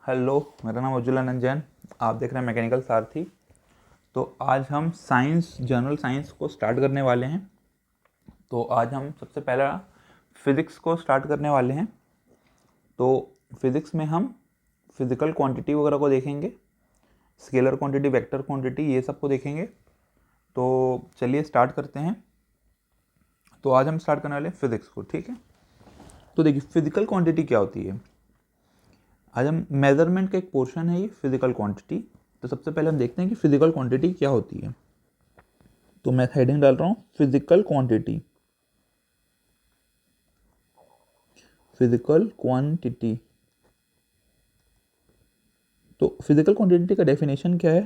Hello, मेरा नाम उज्ज्वल आनंद जैन। आप देख रहे हैं मैकेनिकल सारथी। तो आज हम साइंस, जनरल साइंस को स्टार्ट करने वाले हैं। तो आज हम सबसे पहला फिज़िक्स को स्टार्ट करने वाले हैं। तो फिज़िक्स में हम फिज़िकल क्वांटिटी वगैरह को देखेंगे, स्केलर क्वांटिटी, वेक्टर क्वांटिटी, ये सब को देखेंगे। तो चलिए स्टार्ट करते हैं। तो आज हम स्टार्ट करने वाले हैं फिज़िक्स को, ठीक है। तो देखिए, फिज़िकल क्वांटिटी क्या होती है। आज हम मेजरमेंट का एक पोर्शन है ये फिजिकल क्वांटिटी। तो सबसे पहले हम देखते हैं कि फिजिकल क्वांटिटी क्या होती है। तो मैं हेडिंग डाल रहा हूँ फिजिकल क्वांटिटी। Physical quantity. तो फिजिकल क्वांटिटी का डेफिनेशन क्या है,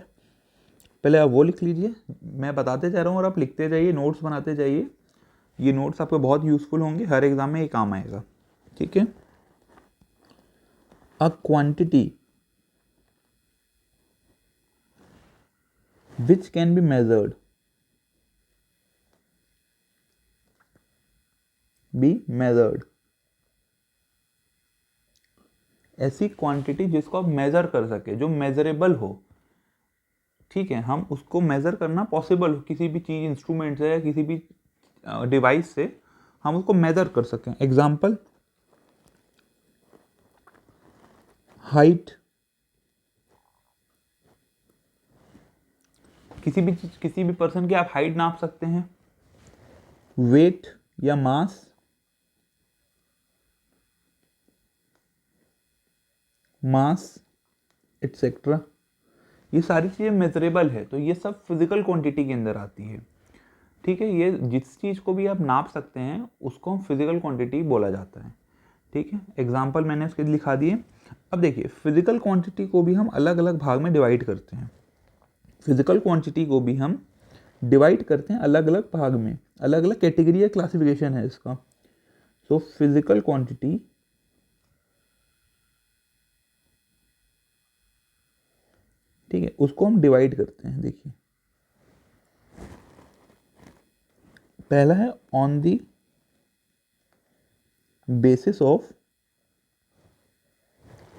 पहले आप वो लिख लीजिए। मैं बताते जा रहा हूँ और आप लिखते जाइए, नोट्स बनाते जाइए। ये नोट्स आपको बहुत यूजफुल होंगे, हर एग्जाम में ये काम आएगा, ठीक है। A quantity which can be measured, ऐसी क्वांटिटी जिसको आप मेजर कर सके, जो मेजरेबल हो, ठीक है। हम उसको मेजर करना पॉसिबल हो, किसी भी चीज, इंस्ट्रूमेंट से या किसी भी डिवाइस से हम उसको मेजर कर सकें। एग्जाम्पल, हाइट, किसी भी पर्सन की आप हाइट नाप सकते हैं। वेट या मास, एटसेट्रा, ये सारी चीजें मेजरेबल है। तो ये सब फिजिकल क्वांटिटी के अंदर आती है, ठीक है। ये जिस चीज को भी आप नाप सकते हैं उसको हम फिजिकल क्वांटिटी बोला जाता है, ठीक है। एग्जाम्पल मैंने उसके लिखा दिए। अब देखिए, फिजिकल क्वांटिटी को भी हम अलग अलग भाग में डिवाइड करते हैं। फिजिकल क्वांटिटी को भी हम डिवाइड करते हैं अलग अलग भाग में, अलग अलग कैटेगरी या क्लासिफिकेशन है इसका। सो फिजिकल क्वांटिटी ठीक है, उसको हम डिवाइड करते हैं। देखिए, पहला है on the basis of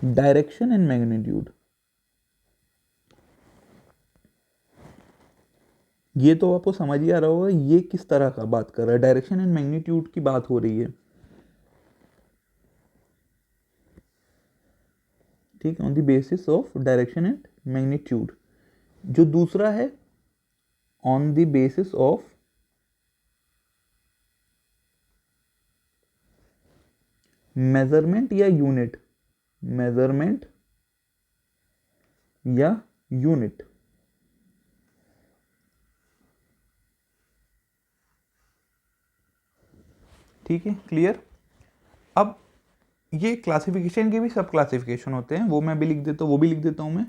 direction and magnitude. ये तो आपको समझ ही आ रहा होगा ये किस तरह का बात कर रहा है, डायरेक्शन एंड मैग्नीट्यूड की बात हो रही है, ठीक है। On the basis of direction and magnitude. जो दूसरा है on the basis of measurement या यूनिट, मेजरमेंट या यूनिट, ठीक है। क्लियर। अब ये क्लासिफिकेशन के भी सब क्लासिफिकेशन होते हैं, वो मैं भी लिख देता हूँ, वो भी लिख देता हूँ मैं।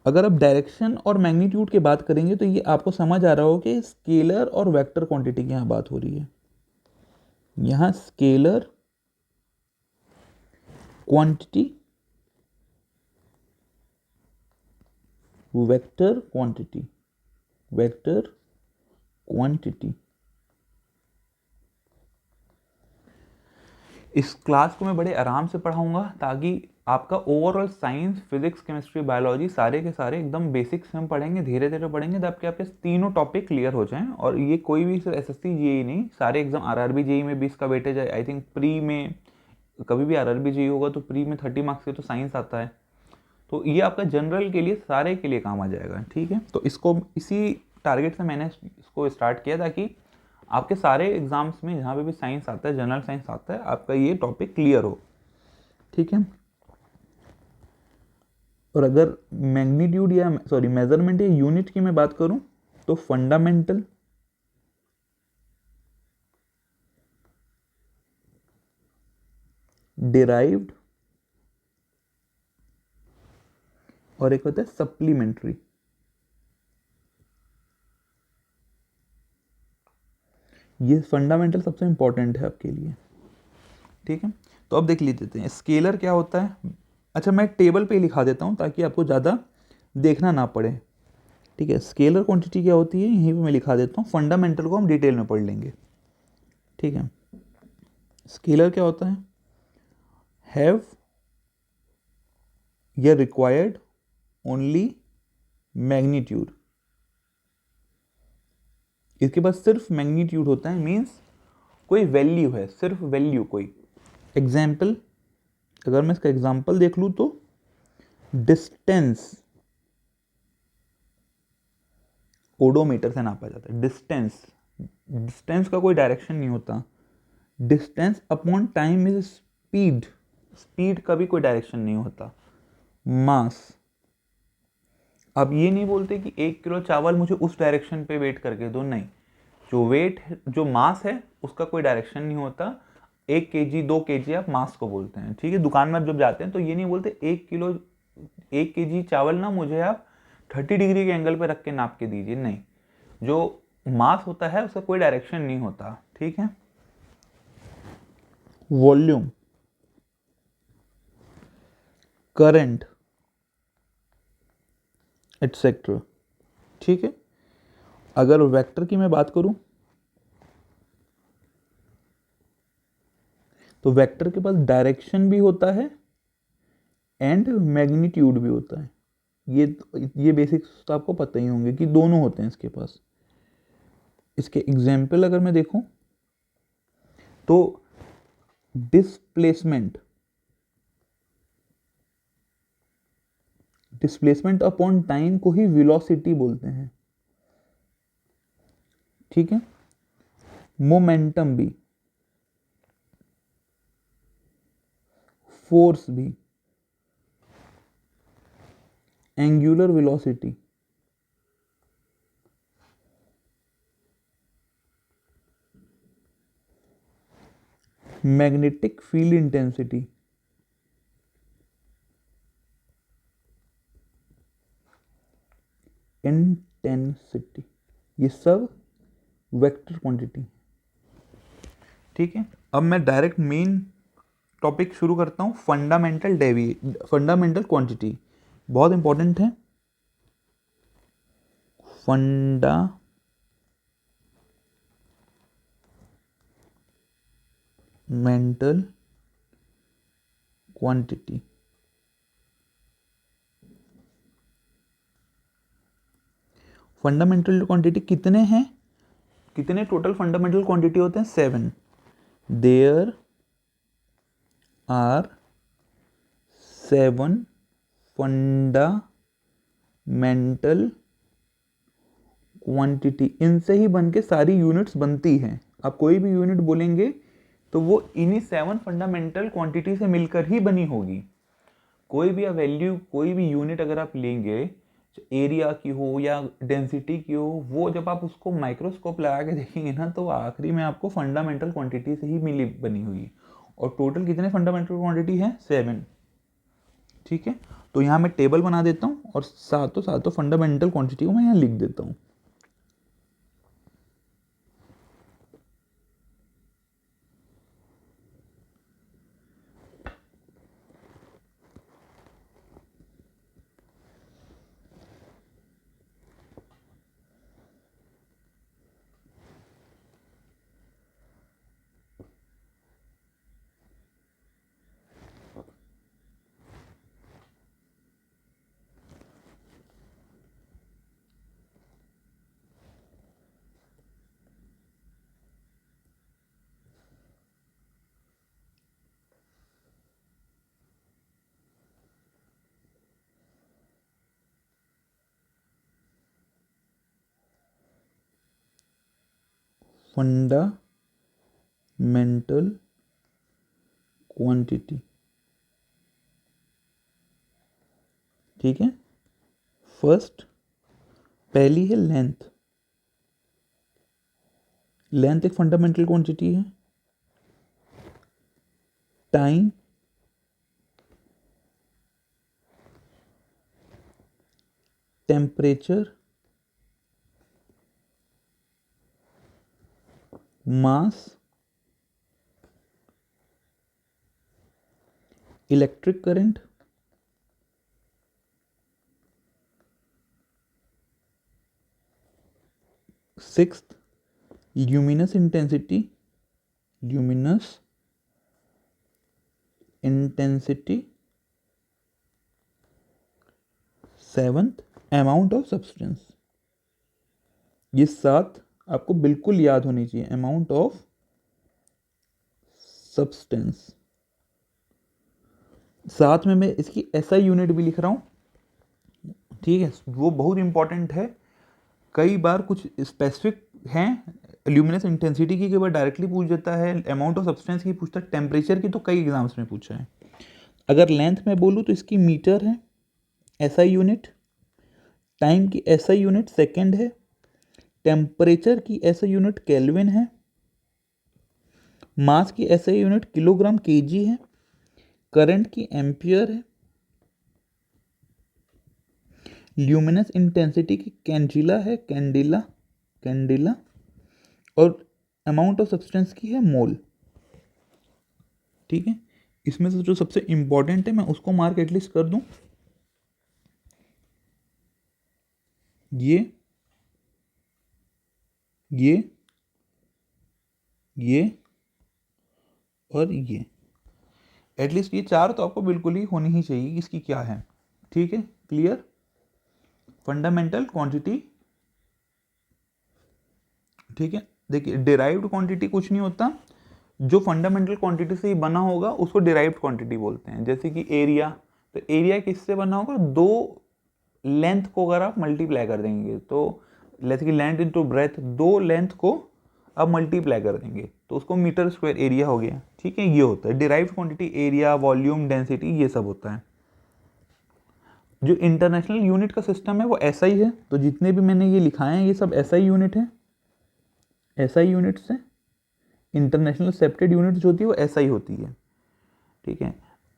अगर आप डायरेक्शन और मैग्नीट्यूड की बात करेंगे तो ये आपको समझ आ रहा हो कि स्केलर और वेक्टर क्वांटिटी की यहाँ बात हो रही है। यहाँ scalar quantity, vector quantity, vector quantity. इस क्लास को मैं बड़े आराम से पढ़ाऊंगा ताकि आपका overall science, physics, chemistry, biology सारे के सारे एकदम बेसिक्स से हम पढ़ेंगे, धीरे धीरे पढ़ेंगे, ताकि आपके तीनों टॉपिक क्लियर हो जाएं। और ये कोई भी सिर्फ एसएससी जेईई नहीं, सारे एग्जाम, आरआरबी जेईई में भी इसका वेटेज है। आई थिंक प्री में कभी भी आरआरबी जेईई होगा तो प्री में 30 मार्क्स से तो साइंस आता है। तो ये आपका जनरल के लिए, सारे के लिए काम आ जाएगा, ठीक है। तो इसको इसी टारगेट से मैंने इसको स्टार्ट किया ताकि आपके सारे एग्जाम्स में जहाँ पे भी साइंस आता है, जनरल साइंस आता है, आपका ये टॉपिक क्लियर हो, ठीक है। और अगर मैग्नीट्यूड या मेजरमेंट या यूनिट की मैं बात करूं तो फंडामेंटल, डिराइव्ड, और एक होता है सप्लीमेंट्री। ये फंडामेंटल सबसे इंपॉर्टेंट है आपके लिए, ठीक है। तो अब देख लेते हैं स्केलर क्या होता है। अच्छा, मैं टेबल पे लिखा देता हूं ताकि आपको ज़्यादा देखना ना पड़े, ठीक है। स्केलर क्वांटिटी क्या होती है यहीं पे मैं लिखा देता हूँ, फंडामेंटल को हम डिटेल में पढ़ लेंगे, ठीक है। स्केलर क्या होता है, हैव या रिक्वायर्ड ओनली मैग्नीट्यूड, इसके पास सिर्फ मैग्नीट्यूड होता है, मीन्स कोई वैल्यू है, सिर्फ वैल्यू कोई। एग्जाम्पल, अगर मैं इसका एग्जाम्पल देख लूँ तो डिस्टेंस ओडोमीटर से नापा जाता है। डिस्टेंस, डिस्टेंस का कोई डायरेक्शन नहीं होता। Distance upon time is speed, speed का भी कोई डायरेक्शन नहीं होता। मास, अब ये नहीं बोलते कि 1 किलो चावल मुझे उस डायरेक्शन पे वेट करके दो, नहीं, जो वेट जो मास है उसका कोई डायरेक्शन नहीं होता। 1 kg 2 kg आप मास को बोलते हैं, ठीक है। दुकान में आप जब जाते हैं तो ये नहीं बोलते 1 किलो 1 kg चावल ना मुझे आप 30 डिग्री के एंगल पे रख के नाप के दीजिए, नहीं, जो मास होता है उसका कोई डायरेक्शन नहीं होता, ठीक है। वॉल्यूम, करंट, एटसेट्रा, ठीक है। अगर वेक्टर की मैं बात करूं तो वेक्टर के पास डायरेक्शन भी होता है एंड मैग्नीट्यूड भी होता है। ये बेसिक्स तो आपको पता ही होंगे कि दोनों होते हैं इसके पास। इसके एग्जाम्पल अगर मैं देखूं तो डिस्प्लेसमेंट, डिस्प्लेसमेंट अपॉन टाइम को ही वेलोसिटी बोलते हैं, ठीक है। मोमेंटम भी, फोर्स भी, angular velocity, magnetic field intensity, intensity, ये सब वेक्टर क्वांटिटी, ठीक है। अब मैं डायरेक्ट मेन टॉपिक शुरू करता हूँ, फंडामेंटल क्वांटिटी, बहुत इंपॉर्टेंट है। फंडामेंटल क्वांटिटी, फंडामेंटल क्वांटिटी कितने हैं, कितने टोटल फंडामेंटल क्वांटिटी होते हैं? 7। देयर आर 7 फंडामेंटल क्वांटिटी, इनसे ही बन के सारी यूनिट्स बनती हैं। आप कोई भी यूनिट बोलेंगे तो वो इन्हीं 7 फंडामेंटल क्वांटिटी से मिलकर ही बनी होगी। कोई भी वैल्यू, कोई भी यूनिट अगर आप लेंगे, एरिया की हो या डेंसिटी की हो, वो जब आप उसको माइक्रोस्कोप लगा के देखेंगे ना तो आखिरी में आपको फंडामेंटल क्वांटिटी से ही मिली बनी हुई। और टोटल कितने फंडामेंटल क्वांटिटी है? 7, ठीक है। तो यहाँ मैं टेबल बना देता हूँ और सातों फंडामेंटल क्वांटिटी को मैं यहाँ लिख देता हूँ। फंडामेंटल क्वांटिटी, ठीक है। फर्स्ट, पहली है लेंथ। लेंथ एक फंडामेंटल क्वांटिटी है। Time, temperature, mass, electric current, sixth luminous intensity, luminous intensity, 7th amount of substance. ये 7 आपको बिल्कुल याद होनी चाहिए, अमाउंट ऑफ सब्सटेंस। साथ में मैं इसकी एसआई यूनिट भी लिख रहा हूँ, ठीक है, वो बहुत इंपॉर्टेंट है। कई बार कुछ स्पेसिफिक हैं ल्यूमिनस इंटेंसिटी की, कई बार डायरेक्टली पूछ देता है, अमाउंट ऑफ सब्सटेंस की पूछता है, टेम्परेचर की तो कई एग्जाम्स में पूछा है। अगर लेंथ में बोलूँ तो इसकी मीटर है एसआई यूनिट, टाइम की एसआई यूनिट सेकेंड है, टेम्परेचर की एसआई यूनिट केल्विन है, मास की एसआई यूनिट किलोग्राम केजी है, करंट की एम्पियर है, ल्यूमिनस इंटेंसिटी की कैंडिला है, कैंडिला, और अमाउंट ऑफ सब्सटेंस की है मोल। ठीक है, इसमें से जो सबसे इंपॉर्टेंट है मैं उसको मार्क एटलीस्ट कर दूं, ये और ये, एटलीस्ट ये 4 तो आपको बिल्कुल ही होनी ही चाहिए, इसकी क्या है। ठीक है, क्लियर। फंडामेंटल क्वांटिटी, ठीक है, देखिए डिराइव्ड क्वांटिटी कुछ नहीं होता, जो फंडामेंटल क्वांटिटी से ही बना होगा उसको डिराइव्ड क्वांटिटी बोलते हैं। जैसे कि एरिया, तो एरिया किससे बना होगा, 2 लेंथ को अगर आप मल्टीप्लाई कर देंगे, तो जैसे कि लेंथ इनटू ब्रेथ, 2 लेंथ को आप मल्टीप्लाई कर देंगे तो उसको मीटर स्क्वायर एरिया हो गया। ठीक है, ये होता है derived quantity, area, volume, density, ये सब होता है। जो इंटरनेशनल यूनिट का सिस्टम है वो ऐसा ही है, तो जितने भी मैंने ये लिखाए हैं ये सब ऐसा ही यूनिट है, ऐसा ही यूनिट से इंटरनेशनल एक्सेप्टेड यूनिट जो होती है वो ऐसा ही होती है। ठीक है,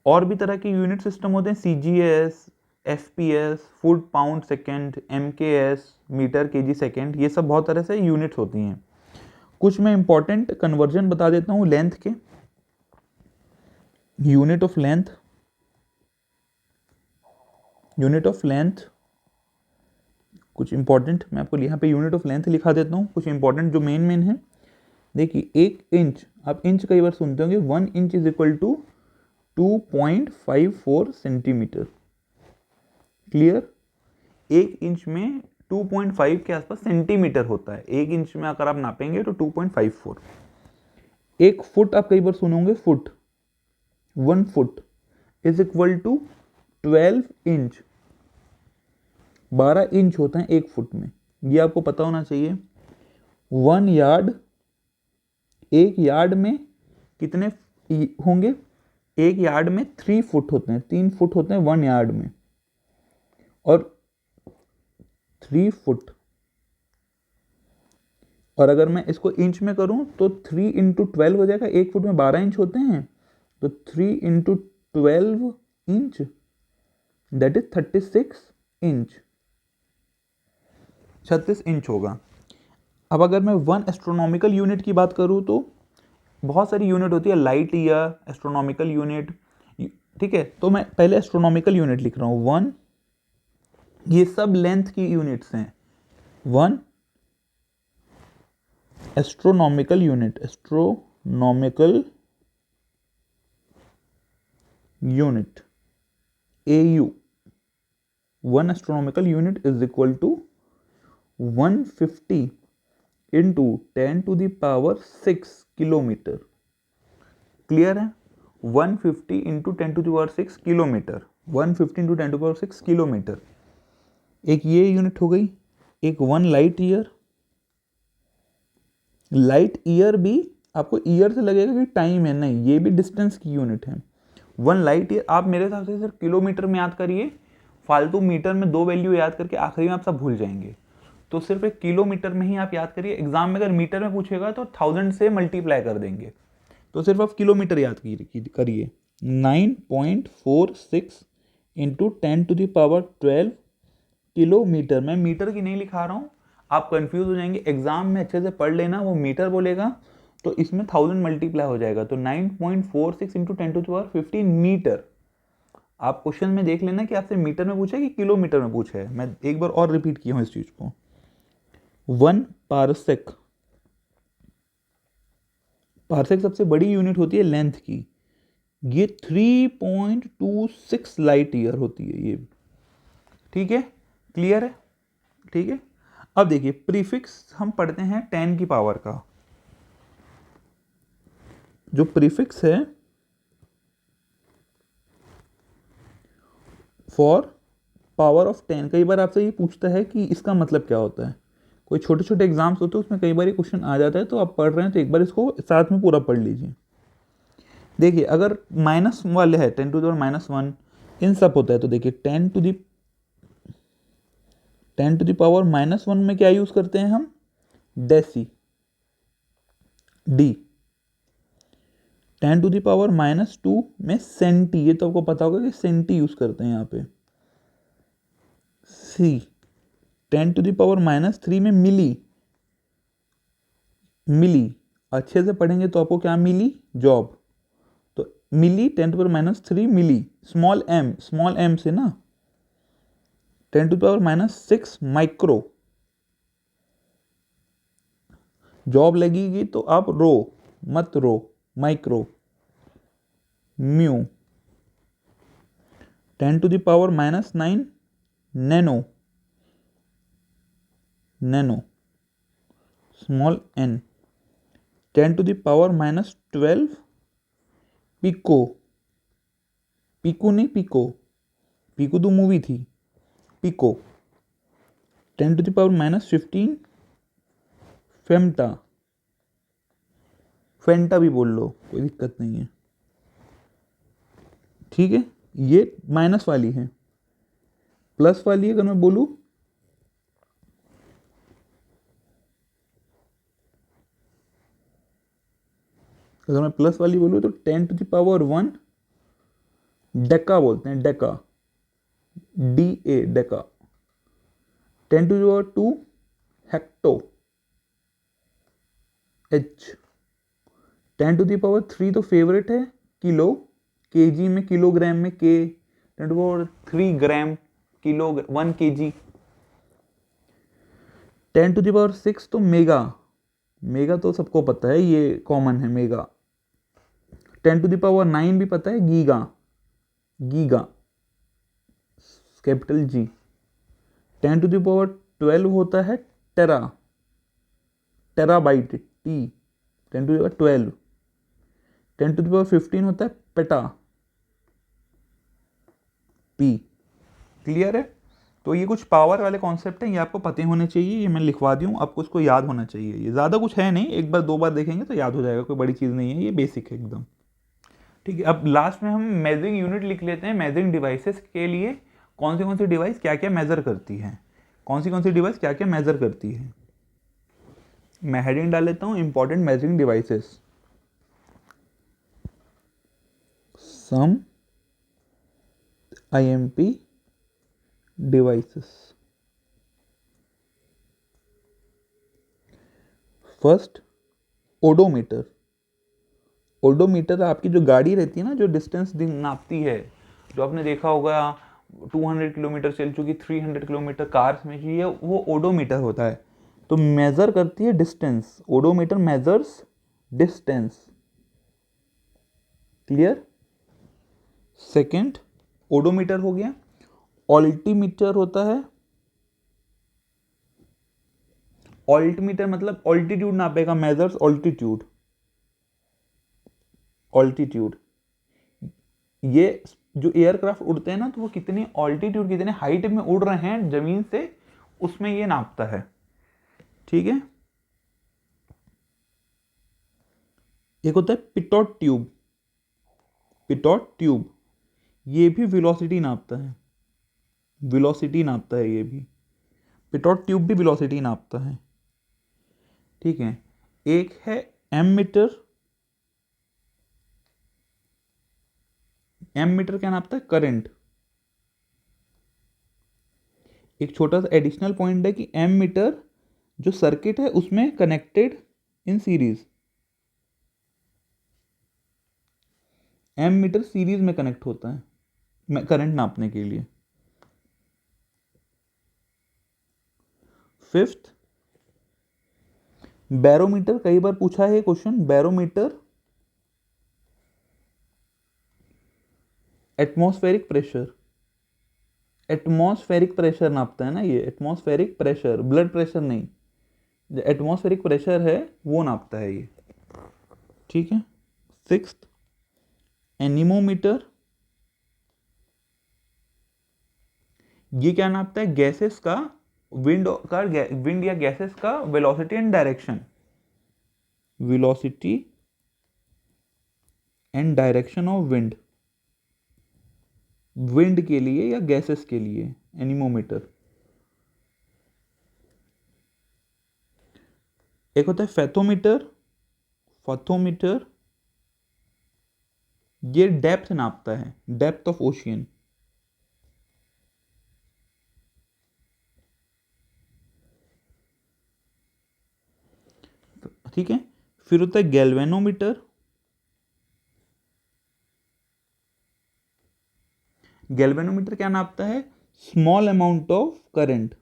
और भी तरह के यूनिट सिस्टम होते हैं, CGS, FPS, foot pound second, MKS, metre KG second, ये सब बहुत तरह से यूनिट्स होती हैं। कुछ मैं इंपॉर्टेंट कन्वर्जन बता देता हूँ लेंथ के। यूनिट ऑफ लेंथ, कुछ इंपॉर्टेंट मैं आपको यहाँ पे यूनिट ऑफ लेंथ लिखा देता हूँ, कुछ इंपॉर्टेंट जो मेन है। देखिए 1 इंच, आप इंच कई बार सुनते होंगे, 1 inch is equal to 2.54 centimetre. Clear, 1 inch में 2.5 के आसपास सेंटीमीटर होता है, 1 इंच में अगर आप नापेंगे तो 2.54। 1 फुट आप कई बार सुनोगे, foot, 1 foot is equal to 12 inch, 12 inch होता है 1 फुट में, ये आपको पता होना चाहिए। 1 यार्ड, 1 यार्ड में कितने होंगे, 1 यार्ड में 3 फुट होते हैं, 3 फुट होते हैं 1 यार्ड में, और 3 फुट, और अगर मैं इसको इंच में करूं तो 3 इंटू 12 हो जाएगा, 1 फुट में 12 इंच होते हैं, तो 3 into 12 inch, that is 36 inch, 36 inch होगा। अब अगर मैं 1 एस्ट्रोनॉमिकल यूनिट की बात करूं तो बहुत सारी यूनिट होती है, लाइट ईयर, एस्ट्रोनॉमिकल यूनिट। ठीक है, तो मैं पहले एस्ट्रोनॉमिकल यूनिट लिख रहा हूं 1, ये सब लेंथ की यूनिट्स हैं। 1 astronomical unit, AU, 1 astronomical unit is equal to 150 into 10 to the power 6 kilometre. Clear है, 150 into 10 to the power 6 kilometre, 150 into 10 to power 6 kilometre. एक ये यूनिट हो गई। एक 1 लाइट ईयर, लाइट ईयर भी आपको ईयर से लगेगा कि टाइम है, नहीं, ये भी डिस्टेंस की यूनिट है। 1 लाइट ईयर, आप मेरे हिसाब से सिर्फ किलोमीटर में याद करिए, फालतू मीटर में 2 वैल्यू याद करके आखिरी में आप सब भूल जाएंगे, तो सिर्फ एक किलोमीटर में ही आप याद करिए। एग्जाम में अगर मीटर में पूछेगा तो 1000 से मल्टीप्लाई कर देंगे, तो सिर्फ आप किलोमीटर याद करिए। 9.46 into 10 to the power 12 kilometre. मैं मीटर की नहीं लिखा रहा हूँ, आप कंफ्यूज हो जाएंगे, एग्जाम में अच्छे से पढ़ लेना, वो मीटर बोलेगा तो इसमें 1000 मल्टीप्लाई हो जाएगा, तो 9.46 into 10 to the power 15 metre. आप क्वेश्चन में देख लेना कि आपसे मीटर में पूछा है कि किलोमीटर में पूछा है। मैं एक बार और रिपीट किया हूँ इस चीज को। 1 पारसेक, पारसेक सबसे बड़ी यूनिट होती है लेंथ की, ये 3.26 लाइट ईयर होती है ये। ठीक है, क्लियर है, ठीक है। अब देखिए प्रीफिक्स हम पढ़ते हैं 10 की पावर का, जो प्रीफिक्स है फॉर पावर ऑफ 10, कई बार आपसे ये पूछता है कि इसका मतलब क्या होता है। कोई छोटे छोटे एग्जाम्स होते हैं उसमें कई बार ये क्वेश्चन आ जाता है, तो आप पढ़ रहे हैं तो एक बार इसको साथ में पूरा पढ़ लीजिए। देखिए अगर माइनस वाले है 10 टू द पावर -1 इन सब होता है, तो देखिए 10 टू द पावर -1 में क्या यूज करते हैं हम, deci, D. 10 to the power -2 में सेंटी, ये तो आपको पता होगा कि सेंटी यूज करते हैं यहाँ पे, सी। 10 टू द पावर -3 में मिली, मिली अच्छे से पढ़ेंगे तो आपको क्या मिली, जॉब। तो milli 10 to power -3 milli, small m से ना। 10 टू पावर -6 माइक्रो, जॉब लगेगी तो आप रो मत रो, micro. Mu 10 to the power -9 nano, nano, small n. 10 to the power -12 pico, pico नहीं पिको, पिको तो मूवी थी, pico. 10 to the power -15 femto, femto भी बोल लो, कोई दिक्कत नहीं है, ठीक है। ये माइनस वाली है। प्लस वाली अगर मैं बोलूं, अगर मैं प्लस वाली बोलूं तो 10 टू द पावर 1 डेका बोलते हैं, deca, DA, deca. 10 to the power 2 hecto, H। 10 to the power 3 तो फेवरेट है, किलो, केजी में, किलोग्राम में के। 10 to the power 3 gram, kilo, 1 kg। 10 to the power 6 तो मेगा, मेगा तो सबको पता है, ये कॉमन है मेगा। 10 टू द पावर 9 भी पता है, giga, giga, capital G। 10 to the power 12 होता है tera, terabyte, T। 10 to the power 12। 10 to the power 15 होता है पेटा, P। क्लियर है। तो ये कुछ पावर वाले कॉन्सेप्ट हैं, ये आपको पते होने चाहिए, ये मैं लिखवा दी हूँ, आपको इसको याद होना चाहिए। ये ज़्यादा कुछ है नहीं, एक बार दो बार देखेंगे तो याद हो जाएगा, कोई बड़ी चीज़ नहीं है, ये बेसिक है एकदम, ठीक है। अब लास्ट में हम मेजरिंग यूनिट लिख लेते हैं। मेजरिंग डिवाइसेस के लिए कौन सी डिवाइस क्या क्या मेजर करती है, कौन सी डिवाइस क्या क्या मेजर करती है। मैं हेडिंग डाल लेता हूँ, इंपॉर्टेंट मेजरिंग डिवाइसेस, सम IMP devices. First, odometer. Odometer आपकी जो गाड़ी रहती है ना, जो डिस्टेंस नापती है, जो आपने देखा होगा 200 किलोमीटर चल चुकी, 300 किलोमीटर कार्स में चाहिए, वो ओडोमीटर होता है। तो मेजर करती है distance, odometer measures distance, clear. Second, odometer हो गया। ऑल्टीमीटर होता है, ऑल्टीमीटर मतलब ऑल्टीट्यूड नापेगा, मेजर्स ऑल्टीट्यूड, ऑल्टीट्यूड। ये जो एयरक्राफ्ट उड़ते हैं ना, तो वो कितनी ऑल्टीट्यूड, कितने हाइट में उड़ रहे हैं जमीन से, उसमें ये नापता है, ठीक है। एक होता है पिटोट ट्यूब, पिटोट ट्यूब, ये भी वेलोसिटी नापता है, वेलोसिटी नापता है ये भी, पिटोट ट्यूब भी वेलोसिटी नापता है, ठीक है। एक है एमीटर, एमीटर क्या नापता है, करंट। एक छोटा सा एडिशनल पॉइंट है कि एमीटर जो सर्किट है उसमें connected in series, ammeter series में कनेक्ट होता है करंट नापने के लिए। फिफ्थ, बैरोमीटर, कई बार पूछा है question, barometer atmospheric pressure, atmospheric pressure नापता है ना ये, एटमॉस्फेरिक प्रेशर, ब्लड प्रेशर नहीं, जो एटमॉस्फेरिक प्रेशर है वो नापता है ये, ठीक है। सिक्स्थ, एनीमोमीटर, ये क्या नापता है, गैसेस का, विंड या गैसेस का velocity and direction, velocity and direction of wind, wind के लिए या गैसेस के लिए एनीमोमीटर। एक होता है फेथोमीटर, फथोमीटर, ये डेप्थ नापता है, डेप्थ ऑफ ओशियन। ठीक है। फिर होता है गैल्वेनोमीटर, गैल्वेनोमीटर क्या नापता है, small amount of current.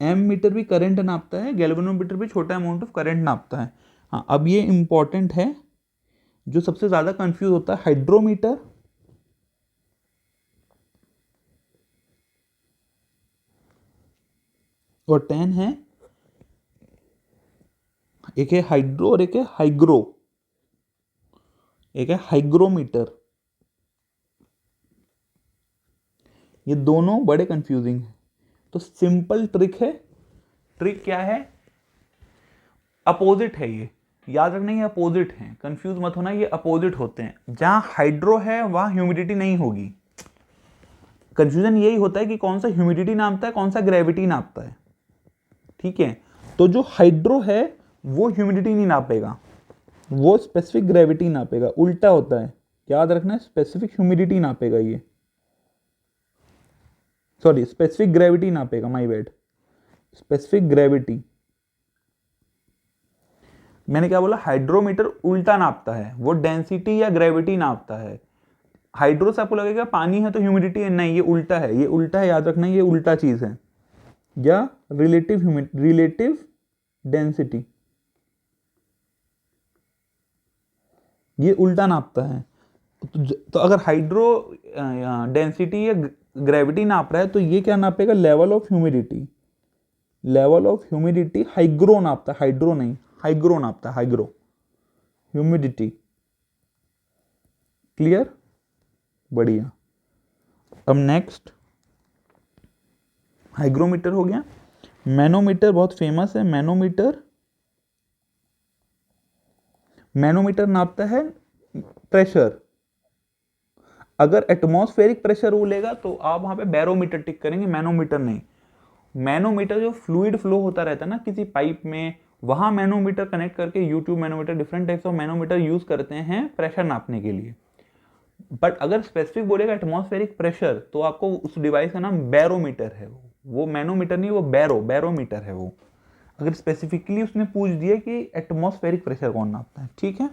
Ammeter भी करंट नापता है, गैल्वेनोमीटर भी छोटा अमाउंट ऑफ करंट नापता है। हाँ, अब ये इंपॉर्टेंट है, जो सबसे ज्यादा कंफ्यूज होता है, हाइड्रोमीटर, और 10 है, एक है हाइड्रो और एक है हाइग्रो, एक है हाइग्रोमीटर। ये दोनों बड़े कंफ्यूजिंग है, तो सिंपल ट्रिक है, ट्रिक क्या है, अपोजिट है ये, याद रखना ये अपोजिट है, कंफ्यूज मत होना, ये अपोजिट होते हैं। जहां हाइड्रो है वहां ह्यूमिडिटी नहीं होगी, कंफ्यूजन यही होता है कि कौन सा ह्यूमिडिटी नापता है, कौन सा ग्रेविटी नापता है, ठीक है। तो जो हाइड्रो है वो ह्यूमिडिटी नहीं नापेगा, वो स्पेसिफिक ग्रेविटी नापेगा, उल्टा होता है, याद रखना, स्पेसिफिक ह्यूमिडिटी नापेगा ये, सॉरी स्पेसिफिक ग्रेविटी नापेगा, माय बैड, स्पेसिफिक ग्रेविटी। मैंने क्या बोला, हाइड्रोमीटर उल्टा नापता है, वो डेंसिटी या ग्रेविटी नापता है। हाइड्रो से आपको लगेगा पानी है तो ह्यूमिडिटी है, नहीं, ये उल्टा है, ये उल्टा है, याद रखना ये उल्टा चीज है। या रिलेटिव डेंसिटी, ये उल्टा नापता है। तो अगर हाइड्रो डेंसिटी या ग्रेविटी नाप रहा है तो ये क्या नापेगा, level of humidity, level of humidity hygro नापता है, हाइड्रो नहीं, हाइग्रो नापता है, हाइग्रो ह्यूमिडिटी। क्लियर, बढ़िया। अब नेक्स्ट हाइग्रोमीटर हो गया। मैनोमीटर बहुत फेमस है, मैनोमीटर, मैनोमीटर नापता है प्रेशर। अगर एटमॉस्फेरिक प्रेशर वो लेगा तो आप वहां पे बैरोमीटर टिक करेंगे, मैनोमीटर नहीं। मैनोमीटर जो फ्लूइड फ्लो होता रहता है ना किसी पाइप में, वहां मैनोमीटर कनेक्ट करके, U tube manometer, different types of manometer use करते हैं प्रेशर नापने के लिए। बट अगर स्पेसिफिक बोलेगा एटमॉस्फेरिक प्रेशर तो आपको उस डिवाइस का नाम बैरोमीटर है, वो मैनोमीटर नहीं, वो बैरोमीटर है वो, अगर स्पेसिफिकली उसने पूछ दिया कि एटमॉस्फेरिक प्रेशर कौन नापता है, ठीक है,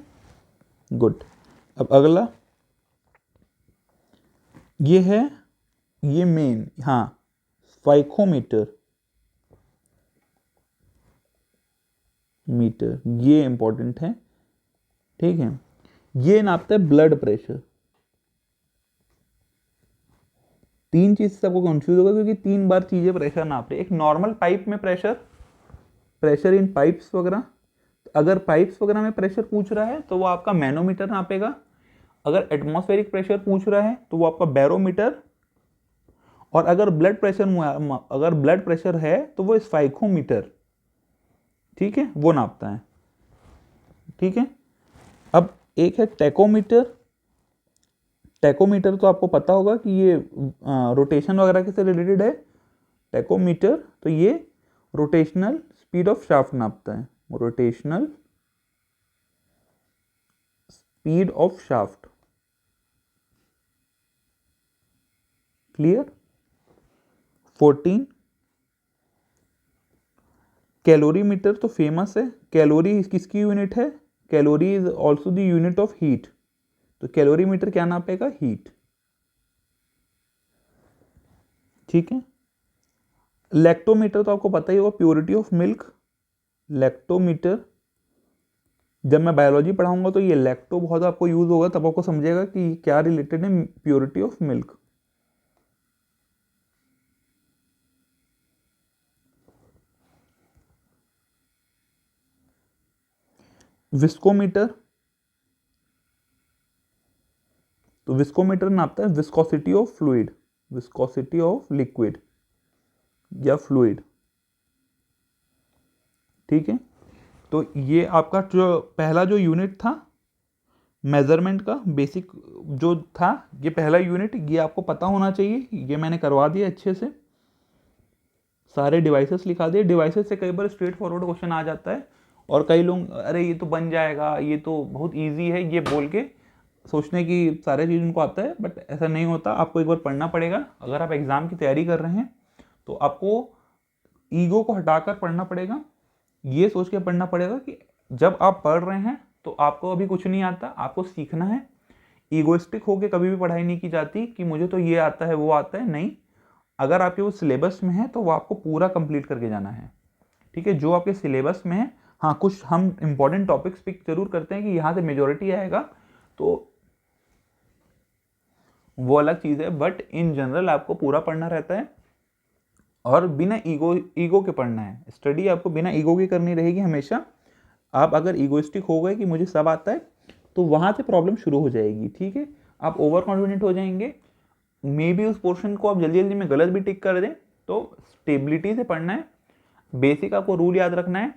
गुड। अब अगला ये है, ये मेन, हाँ, स्पाइकोमीटर, मीटर, ये इंपॉर्टेंट है, ठीक है। ये नापता है ब्लड प्रेशर। तीन चीज से आपको कंफ्यूज होगा क्योंकि तीन बार चीजें प्रेशर नाप रही है। एक नॉर्मल पाइप में प्रेशर, प्रेशर इन पाइप्स वगैरह, अगर पाइप्स वगैरह में प्रेशर पूछ रहा है तो वो आपका मैनोमीटर नापेगा। अगर एटमॉस्फेरिक प्रेशर पूछ रहा है तो वो आपका बैरोमीटर, और अगर ब्लड प्रेशर है तो वो स्पाइकोमीटर, ठीक है, वो नापता है, ठीक है। अब एक है टैकोमीटर। टैकोमीटर तो आपको पता होगा कि ये रोटेशन वगैरह से रिलेटेड है। टैकोमीटर तो ये रोटेशनल स्पीड ऑफ शाफ्ट नापता है, rotational speed of shaft. Clear. 14, calorimeter तो फेमस है। कैलोरी किसकी यूनिट है, calorie is also the unit of heat, तो कैलोरीमीटर क्या नापेगा, हीट, ठीक है। लैक्टोमीटर तो आपको पता ही होगा, प्योरिटी ऑफ मिल्क, लैक्टोमीटर जब मैं बायोलॉजी पढ़ाऊंगा तो ये लैक्टो बहुत आपको यूज होगा, तब आपको समझेगा कि क्या रिलेटेड है प्योरिटी ऑफ मिल्क। विस्कोमीटर, तो विस्कोमीटर नापता है viscosity of fluid, viscosity of liquid या फ्लूइड, ठीक है। तो ये आपका जो पहला जो यूनिट था मेजरमेंट का बेसिक जो था, ये पहला यूनिट, ये आपको पता होना चाहिए, ये मैंने करवा दिया अच्छे से, सारे डिवाइसेस लिखा दिए। डिवाइसेस से कई बार स्ट्रेट फॉरवर्ड क्वेश्चन आ जाता है और कई लोग अरे ये तो बन जाएगा, ये तो बहुत इजी है, ये बोल के सोचने की सारे चीज़ उनको आता है, बट ऐसा नहीं होता। आपको एक बार पढ़ना पड़ेगा। अगर आप एग्ज़ाम की तैयारी कर रहे हैं तो आपको ईगो को हटाकर पढ़ना पड़ेगा, ये सोच के पढ़ना पड़ेगा कि जब आप पढ़ रहे हैं तो आपको अभी कुछ नहीं आता, आपको सीखना है। ईगोइस्टिक होके कभी भी पढ़ाई नहीं की जाती कि मुझे तो ये आता है वो आता है, नहीं। अगर आपके वो सिलेबस में है तो वो आपको पूरा कंप्लीट करके जाना है, ठीक है। जो आपके सिलेबस में है, हाँ कुछ हम इंपॉर्टेंट टॉपिक्स पिक जरूर करते हैं कि यहाँ से मेजोरिटी आएगा, तो वो अलग चीज़ है, बट इन जनरल आपको पूरा पढ़ना रहता है और बिना ईगो के पढ़ना है। स्टडी आपको बिना ईगो की करनी रहेगी हमेशा। आप अगर ईगोइस्टिक हो गए कि मुझे सब आता है तो वहाँ से प्रॉब्लम शुरू हो जाएगी, ठीक है। आप ओवर कॉन्फिडेंट हो जाएंगे, मे बी उस पोर्शन को आप जल्दी जल्दी में गलत भी टिक कर दें। तो स्टेबिलिटी से पढ़ना है। बेसिक आपको रूल याद रखना है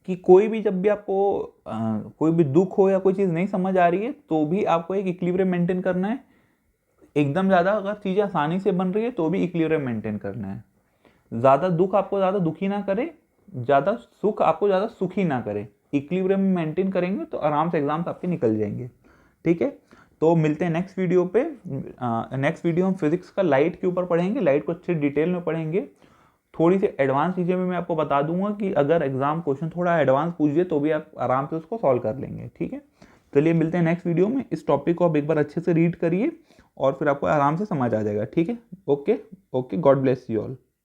कि कोई भी जब भी आपको कोई भी दुख हो या कोई चीज़ नहीं समझ आ रही है तो भी आपको एक इक्विलिब्रियम मेंटेन करना है। एकदम ज़्यादा अगर चीज़ें आसानी से बन रही है तो भी इक्विलिब्रियम मेंटेन करना है। ज़्यादा दुख आपको ज़्यादा दुखी ना करे, ज़्यादा सुख आपको ज़्यादा सुखी ना करे। इक्विलिब्रियम मेंटेन करेंगे तो आराम से एग्जाम्स आपके निकल जाएंगे, ठीक है। तो मिलते हैं नेक्स्ट वीडियो पे। नेक्स्ट वीडियो हम फिजिक्स का लाइट के ऊपर पढ़ेंगे, लाइट को अच्छे डिटेल में पढ़ेंगे। थोड़ी सी एडवांस चीज़ें भी मैं आपको बता दूंगा कि अगर एग्जाम क्वेश्चन थोड़ा एडवांस पूछिए तो भी आप आराम से उसको सॉल्व कर लेंगे, ठीक है। चलिए मिलते हैं नेक्स्ट वीडियो में। इस टॉपिक को आप एक बार अच्छे से रीड करिए और फिर आपको आराम से समझ आ जाएगा, ठीक है। Okay okay, God bless you all.